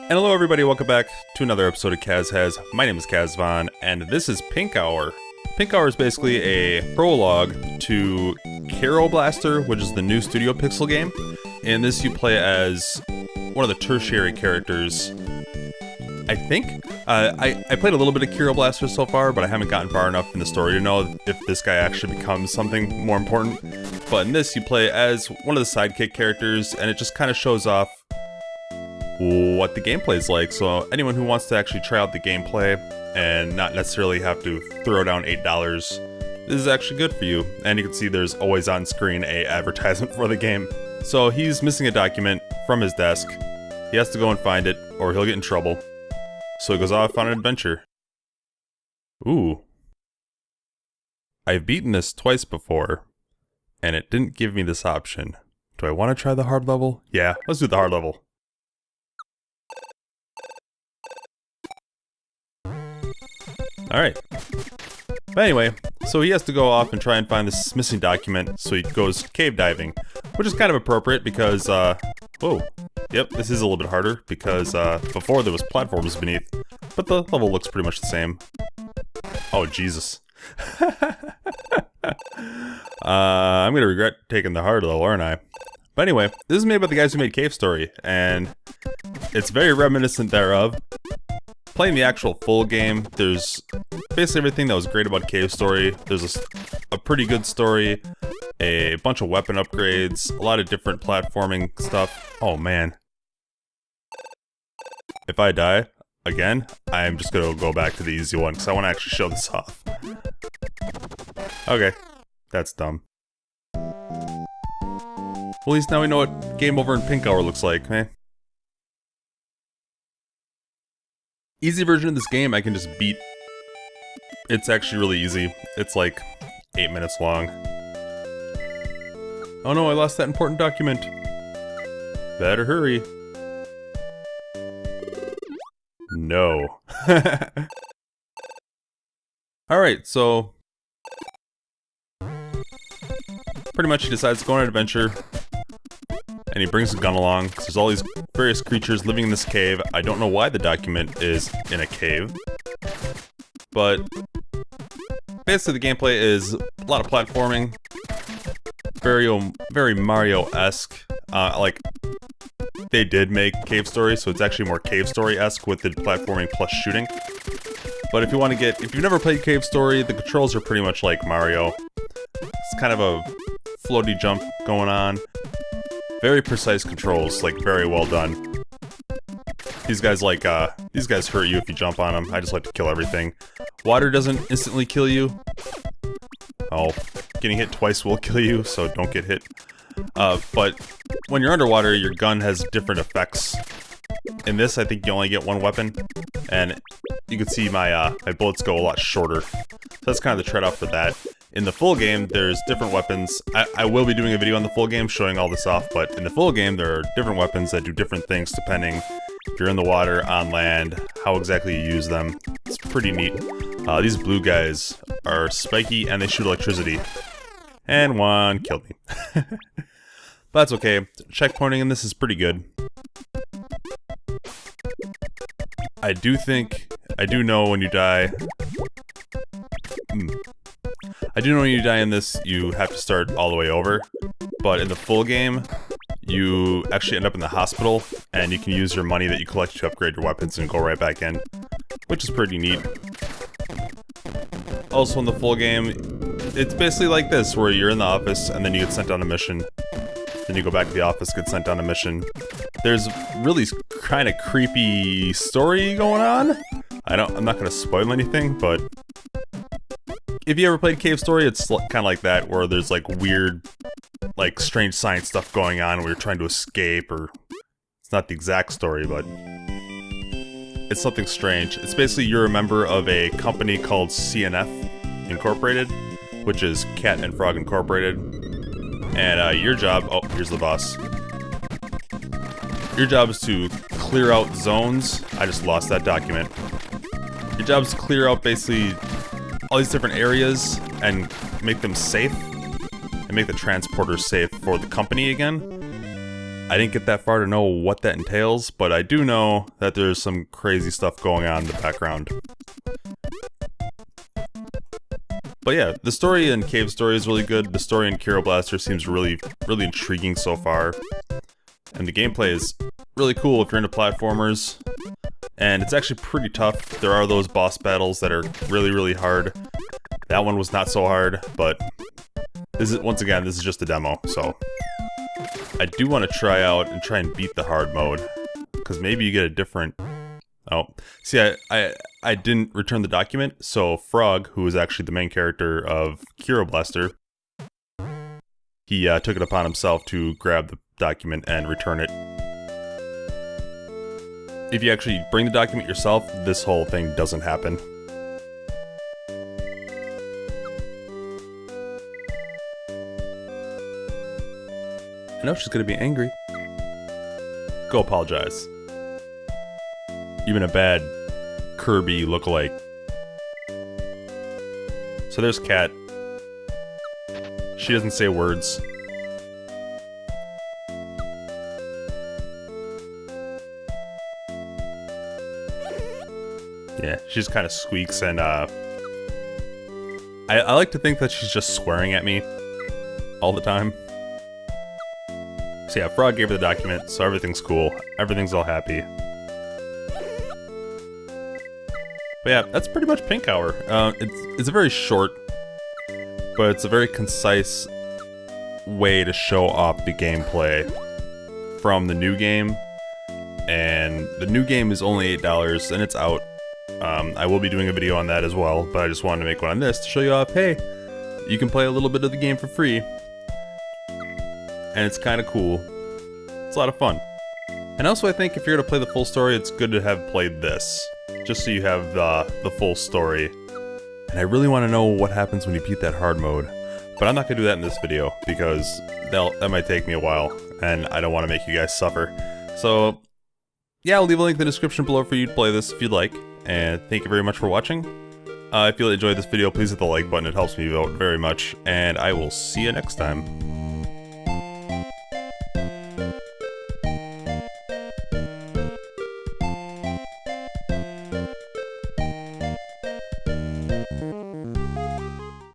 And hello everybody, welcome back to another episode of Kaz Has. My name is Kazvon, and this is Pink Hour. Pink Hour is basically a prologue to Kero Blaster, which is the new Studio Pixel game. In this you play as one of the tertiary characters, I think. I played a little bit of Kero Blaster so far, but I haven't gotten far enough in the story to know if this guy actually becomes something more important. But in this you play as one of the sidekick characters, and it just kind of shows off what the gameplay is like. So anyone who wants to actually try out the gameplay and not necessarily have to throw down $8, this is actually good for you. And you can see there's always on screen a advertisement for the game. So he's missing a document from his desk. He has to go and find it or he'll get in trouble. So he goes off on an adventure. Ooh. I've beaten this twice before, and it didn't give me this option. Do I want to try the hard level? Yeah, let's do the hard level. Alright. But anyway, so he has to go off and try and find this missing document, so he goes cave diving. Which is kind of appropriate because, whoa. Yep, this is a little bit harder because, before there was platforms beneath. But the level looks pretty much the same. Oh, Jesus. I'm gonna regret taking the hard level, aren't I? But anyway, this is made by the guys who made Cave Story, and it's very reminiscent thereof. Playing the actual full game, there's basically everything that was great about Cave Story. There's a pretty good story, a bunch of weapon upgrades, a lot of different platforming stuff. Oh man. If I die again, I'm just gonna go back to the easy one because I want to actually show this off. Okay, that's dumb. Well, at least now we know what Game Over in Pink Hour looks like, man. Easy version of this game I can just beat. It's actually really easy. It's like 8 minutes long. Oh no, I lost that important document. Better hurry. No. Alright, so pretty much he decides to go on an adventure. And he brings a gun along, because there's all these various creatures living in this cave. I don't know why the document is in a cave. But basically the gameplay is a lot of platforming. Very Mario-esque. Like, they did make Cave Story, so it's actually more Cave Story-esque with the platforming plus shooting. But if you've never played Cave Story, the controls are pretty much like Mario. It's kind of a floaty jump going on. Very precise controls, like very well done. These guys hurt you if you jump on them. I just like to kill everything. Water doesn't instantly kill you. Oh, getting hit twice will kill you, so don't get hit. But when you're underwater, your gun has different effects. In this, I think you only get one weapon, and you can see my bullets go a lot shorter. So that's kind of the trade-off for that. In the full game, there's different weapons. I will be doing a video on the full game showing all this off, but in the full game, there are different weapons that do different things depending if you're in the water, on land, how exactly you use them. It's pretty neat. These blue guys are spiky and they shoot electricity. And one killed me. But that's okay. Checkpointing in this is pretty good. I do know when you die. I do know when you die in this, you have to start all the way over. But in the full game, you actually end up in the hospital, and you can use your money that you collect to upgrade your weapons and go right back in. Which is pretty neat. Also in the full game, it's basically like this, where you're in the office, and then you get sent on a mission. Then you go back to the office, get sent on a mission. There's really kind of creepy story going on. I'm not going to spoil anything, but if you ever played Cave Story, it's kind of like that, where there's like weird, like strange science stuff going on where you're trying to escape, or it's not the exact story, but it's something strange. It's basically you're a member of a company called CNF Incorporated, which is Cat and Frog Incorporated, and your job, oh, here's the boss. Your job is to clear out zones. I just lost that document. Your job is to clear out basically all these different areas and make them safe and make the transporters safe for the company again. I didn't get that far to know what that entails, but I do know that there's some crazy stuff going on in the background. But yeah, the story in Cave Story is really good. The story in Kero Blaster seems really intriguing so far. And the gameplay is really cool if you're into platformers. And it's actually pretty tough. There are those boss battles that are really hard. That one was not so hard, but this is, once again, this is just a demo, so I do want to try out and try and beat the hard mode, because maybe you get a different... Oh, see, I didn't return the document, so Frog, who is actually the main character of Kero Blaster, he took it upon himself to grab the document and return it. If you actually bring the document yourself, this whole thing doesn't happen. I know she's gonna be angry. Go apologize. Even a bad Kirby lookalike. So there's Cat. She doesn't say words. Yeah, she just kind of squeaks, and I like to think that she's just swearing at me all the time. So yeah, Frog gave her the document, so everything's cool. Everything's all happy. But yeah, that's pretty much Pink Hour. It's a very short, but it's a very concise way to show off the gameplay from the new game. And the new game is only $8, and it's out. I will be doing a video on that as well, but I just wanted to make one on this to show you off, hey, you can play a little bit of the game for free. And it's kind of cool. It's a lot of fun. And also I think if you're going to play the full story, it's good to have played this. Just so you have the full story. And I really want to know what happens when you beat that hard mode. But I'm not going to do that in this video, because that might take me a while, and I don't want to make you guys suffer. So, yeah, I'll leave a link in the description below for you to play this if you'd like. And thank you very much for watching. If you enjoyed this video, please hit the like button, it helps me out very much. And I will see you next time.